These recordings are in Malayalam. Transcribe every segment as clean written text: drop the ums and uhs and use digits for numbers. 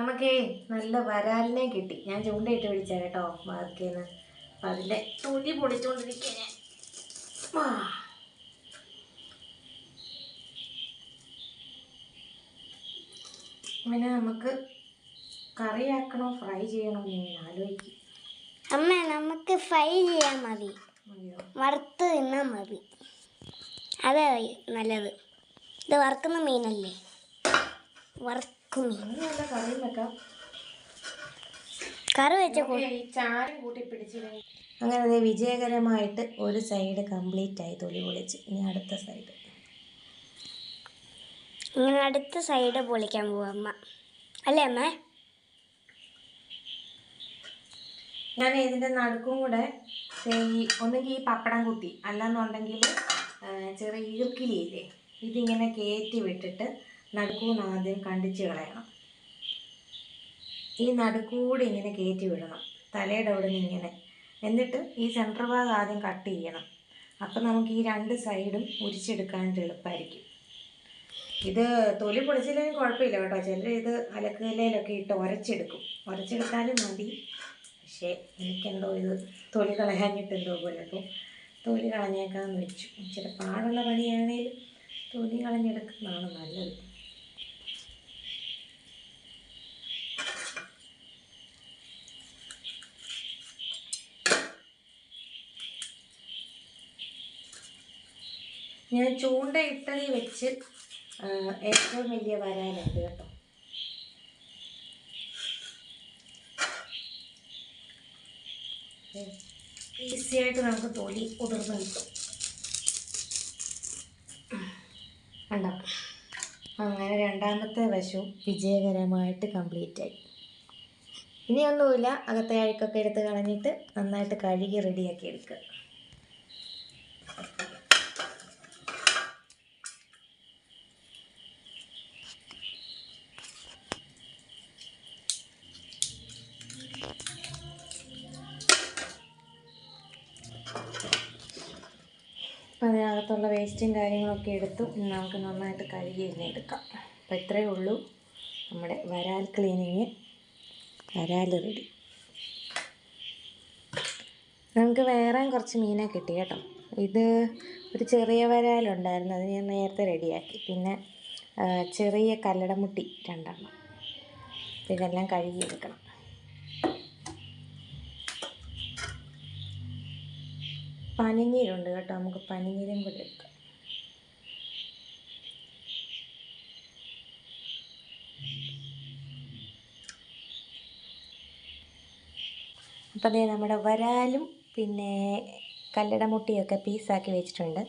നമുക്കേ നല്ല വരാലിനെ കിട്ടി. ഞാൻ ചൂണ്ടയിട്ട് പിടിച്ചാൽ കേട്ടോ മാർക്കേന്ന്. അപ്പം അതിൻ്റെ തൊലി പൊളിച്ചുകൊണ്ടിരിക്കുക ഞാൻ. പിന്നെ നമുക്ക് കറിയാക്കണോ ഫ്രൈ ചെയ്യണോ എന്ന് ഞാൻ ആലോചിക്കും. അമ്മ നമുക്ക് ഫ്രൈ ചെയ്യാൻ മതി, വറുത്ത് തിന്നാൽ മതി, അതെ നല്ലത്. ഇത് വറുക്കുന്ന മീനല്ലേ, വറുക്കും മീൻ. കറിയും വെക്കാം, കറി വെച്ച ചാരം കൂട്ടി പിടിച്ചിട്ട്. അങ്ങനെ അത് വിജയകരമായിട്ട് ഒരു സൈഡ് കംപ്ലീറ്റ് ആയി, തൊലി പൊളിച്ച്. ഇനി അടുത്ത സൈഡ്. ഇങ്ങനെ അടുത്ത സൈഡ് പൊളിക്കാൻ പോവാ അമ്മ, അല്ലേ അമ്മ? ഞാൻ ഇതിൻ്റെ നടുക്കും കൂടെ ഒന്നെങ്കിൽ ഈ പപ്പടം കുത്തി, അല്ലെന്നുണ്ടെങ്കിൽ ചെറിയ ഈർക്കിലിയില്ലേ, ഇതിങ്ങനെ കയറ്റി വിട്ടിട്ട് നടുക്കൂന്ന് ആദ്യം കണ്ടിച്ച് കളയണം. ഈ നടുക്കൂടെ ഇങ്ങനെ കയറ്റി വിടണം, തലയുടെ അവിടെ നിന്ന് ഇങ്ങനെ. എന്നിട്ട് ഈ സെൻറ്റർ ഭാഗം ആദ്യം കട്ട് ചെയ്യണം. അപ്പം നമുക്ക് ഈ രണ്ട് സൈഡും ഉരിച്ചെടുക്കാനായിട്ട് എളുപ്പമായിരിക്കും. ഇത് തൊലി പൊളിച്ചില്ലെങ്കിൽ കുഴപ്പമില്ല കേട്ടോ. ചിലർ ഇത് അലക്കുകലയിലൊക്കെ ഇട്ട് ഉരച്ചെടുത്താലും മതി. പക്ഷേ എനിക്കെന്തോ ഇത് തൊലി കളയാഞ്ഞിട്ട് എന്തോ പോലെ. അപ്പോൾ തൊലി കളഞ്ഞേക്കാമെന്ന് വെച്ചു. ഇച്ചിരി പാടുള്ള പണിയാണെങ്കിൽ തൊലി കളഞ്ഞെടുക്കുന്നതാണ് നല്ലത്. ഞാൻ ചൂണ്ടയിട്ടതിൽ വെച്ച് ഏറ്റവും വലിയ വരാലുണ്ട് കേട്ടോ. ഈസിയായിട്ട് നമുക്ക് തൊലി ഉതിർന്ന് കിട്ടും. കണ്ടോ? അങ്ങനെ രണ്ടാമത്തെ വശവും വിജയകരമായിട്ട് കംപ്ലീറ്റ് ആയി. ഇനിയൊന്നുമില്ല, അകത്തെ അഴുക്കൊക്കെ എടുത്ത് കളഞ്ഞിട്ട് നന്നായിട്ട് കഴുകി റെഡിയാക്കി എടുക്കുക. അപ്പം അതിനകത്തുള്ള വേസ്റ്റും കാര്യങ്ങളൊക്കെ എടുത്തു നമുക്ക് നന്നായിട്ട് കഴുകി എടുക്കാം. അപ്പോൾ ഇത്രയേ ഉള്ളൂ നമ്മുടെ വരാൽ ക്ലീനിങ്. വരാൽ റെഡി. നമുക്ക് വേറെ കുറച്ച് മീനെ കിട്ടി കേട്ടോ. ഇത് ഒരു ചെറിയ വരാലുണ്ടായിരുന്നു, അത് ഞാൻ നേരത്തെ റെഡിയാക്കി. പിന്നെ ചെറിയ കല്ലടമുട്ടി 2 എണ്ണം. ഇതെല്ലാം കഴുകിയെടുക്കണം. പനിനീരുണ്ട് കേട്ടോ, നമുക്ക് പനിനീരും കൂടെ എടുക്കാം. അപ്പം അതേ നമ്മുടെ വരാലും പിന്നെ കല്ലടമുട്ടിയൊക്കെ പീസാക്കി വെച്ചിട്ടുണ്ട്.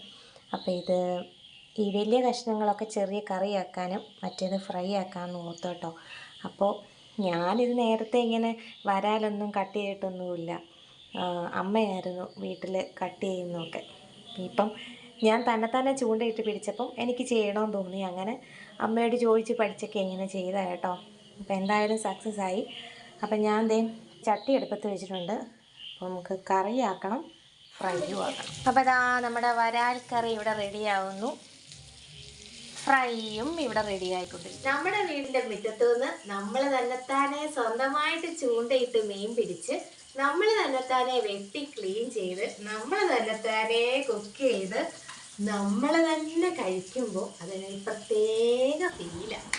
അപ്പോൾ ഇത് ഈ വലിയ കഷ്ണങ്ങളൊക്കെ ചെറിയ കറിയാക്കാനും മറ്റേത് ഫ്രൈ ആക്കാമെന്ന് ഓർത്തു കേട്ടോ. അപ്പോൾ ഞാനിത് നേരത്തെ ഇങ്ങനെ വരാലൊന്നും കട്ട് ചെയ്തിട്ടൊന്നുമില്ല, അമ്മയായിരുന്നു വീട്ടിൽ കട്ട് ചെയ്യുന്നതൊക്കെ. ഇപ്പം ഞാൻ തന്നെ ചൂണ്ടയിട്ട് പിടിച്ചപ്പം എനിക്ക് ചെയ്യണമെന്ന് തോന്നി. അങ്ങനെ അമ്മയോട് ചോദിച്ച് പഠിച്ചൊക്കെ എങ്ങനെ ചെയ്താൽ കേട്ടോ. അപ്പം എന്തായാലും സക്സസ് ആയി. അപ്പം ഞാൻ ചട്ടി അടുപ്പത്ത് വെച്ചിട്ടുണ്ട്. അപ്പോൾ നമുക്ക് കറിയാക്കണം, ഫ്രൈയും ആക്കണം. അപ്പോൾ ഇതാ നമ്മുടെ വരാൽ കറി ഇവിടെ റെഡിയാവുന്നു, ഫ്രൈയും ഇവിടെ റെഡി ആയിക്കൊണ്ടിരിക്കും. നമ്മുടെ വീടിൻ്റെ മുറ്റത്തു നിന്ന് നമ്മൾ തന്നെത്താനെ സ്വന്തമായിട്ട് ചൂണ്ടയിട്ട് മീൻ പിടിച്ച് നമ്മൾ തന്നെത്താനെ വെട്ടി ക്ലീൻ ചെയ്ത് നമ്മൾ തന്നെത്താനെ കുക്ക് ചെയ്ത് നമ്മൾ തന്നെ കഴിക്കുമ്പോൾ അതിനൊരു പ്രത്യേക ഫീലാണ്.